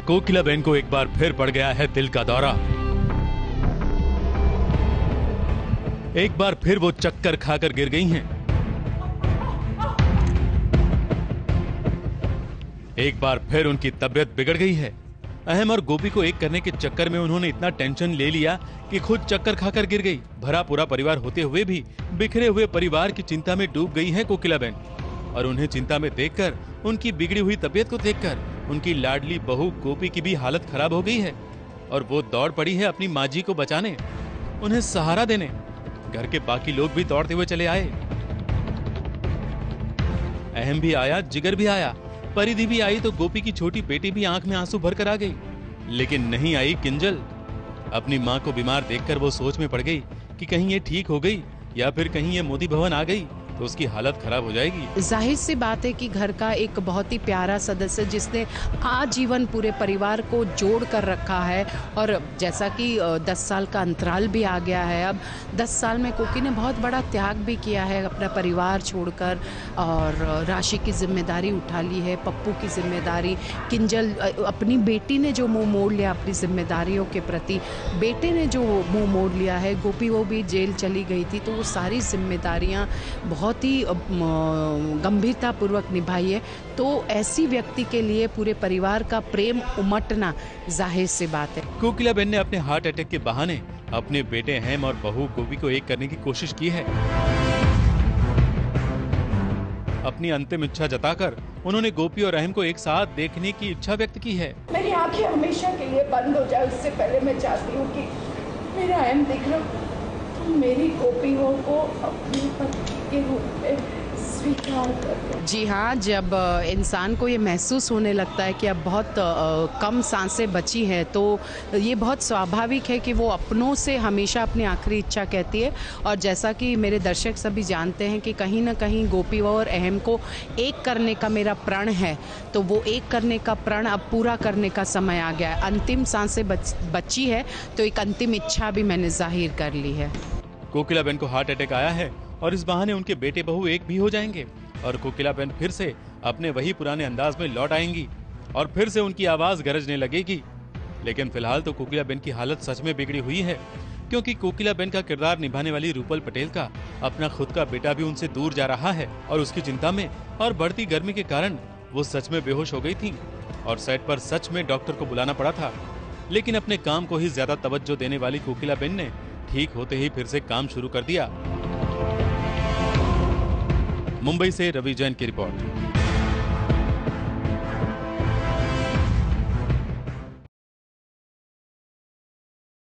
कोकिलाबेन को एक बार फिर पड़ गया है दिल का दौरा। एक बार फिर वो चक्कर खाकर गिर गई हैं। एक बार फिर उनकी तबीयत बिगड़ गई है। अहम और गोपी को एक करने के चक्कर में उन्होंने इतना टेंशन ले लिया कि खुद चक्कर खाकर गिर गई। भरा पूरा परिवार होते हुए भी बिखरे हुए परिवार की चिंता में डूब गई है कोकिलाबेन। और उन्हें चिंता में देखकर, उनकी बिगड़ी हुई तबीयत को देखकर उनकी लाडली बहू गोपी की भी हालत खराब हो गई है। और वो दौड़ पड़ी है अपनी माँ जी को बचाने, उन्हें सहारा देने। घर के बाकी लोग भी दौड़ते हुए चले आए। अहम भी आया, जिगर भी आया, परिधि भी आई, तो गोपी की छोटी बेटी भी आंख में आंसू भरकर आ गई। लेकिन नहीं आई किंजल। अपनी माँ को बीमार देखकर वो सोच में पड़ गई कि कहीं ये ठीक हो गई या फिर कहीं ये मोदी भवन आ गई तो उसकी हालत खराब हो जाएगी। जाहिर सी बात है कि घर का एक बहुत ही प्यारा सदस्य जिसने आजीवन पूरे परिवार को जोड़ कर रखा है, और जैसा कि 10 साल का अंतराल भी आ गया है। अब 10 साल में कोकी ने बहुत बड़ा त्याग भी किया है, अपना परिवार छोड़कर, और राशि की जिम्मेदारी उठा ली है, पप्पू की जिम्मेदारी। किंजल, अपनी बेटी ने जो मुंह मोड़ लिया अपनी जिम्मेदारियों के प्रति, बेटे ने जो मुंह मोड़ लिया है, गोपी वो भी जेल चली गई थी, तो वो सारी जिम्मेदारियां बहुत ही गंभीरता पूर्वक निभाई है। तो ऐसी व्यक्ति के लिए पूरे परिवार का प्रेम उमटना जाहिर सी बात है। कोकिलाबेन ने अपने हार्ट अटैक के बहाने अपने बेटे हेम और बहू गोपी को एक करने की कोशिश की है। अपनी अंतिम इच्छा जताकर उन्होंने गोपी और अहम को एक साथ देखने की इच्छा व्यक्त की है। मेरी आंखें हमेशा के लिए बंद हो जाए, उससे पहले मैं चाहती हूँ कि मेरा अहम दिख रहा, मेरी गोपियों को अपनी पत्नी के रूप में स्वीकार कर। जी हाँ, जब इंसान को ये महसूस होने लगता है कि अब बहुत कम सांसें बची हैं, तो ये बहुत स्वाभाविक है कि वो अपनों से हमेशा अपनी आखिरी इच्छा कहती है। और जैसा कि मेरे दर्शक सभी जानते हैं कि कहीं ना कहीं गोपी और अहम को एक करने का मेरा प्रण है, तो वो एक करने का प्रण अब पूरा करने का समय आ गया है। अंतिम सांसें बची है, तो एक अंतिम इच्छा भी मैंने जाहिर कर ली है। कोकिलाबेन को हार्ट अटैक आया है और इस बहाने उनके बेटे बहू एक भी हो जाएंगे और कोकिलाबेन फिर से अपने वही पुराने अंदाज में लौट आएंगी और फिर से उनकी आवाज गरजने लगेगी। लेकिन फिलहाल तो कोकिलाबेन की हालत सच में बिगड़ी हुई है, क्योंकि कोकिलाबेन का किरदार निभाने वाली रूपल पटेल का अपना खुद का बेटा भी उनसे दूर जा रहा है। और उसकी चिंता में और बढ़ती गर्मी के कारण वो सच में बेहोश हो गई थी और सेट पर सच में डॉक्टर को बुलाना पड़ा था। लेकिन अपने काम को ही ज्यादा तवज्जो देने वाली कोकिलाबेन ने ठीक होते ही फिर से काम शुरू कर दिया। मुंबई से रवि जैन की रिपोर्ट।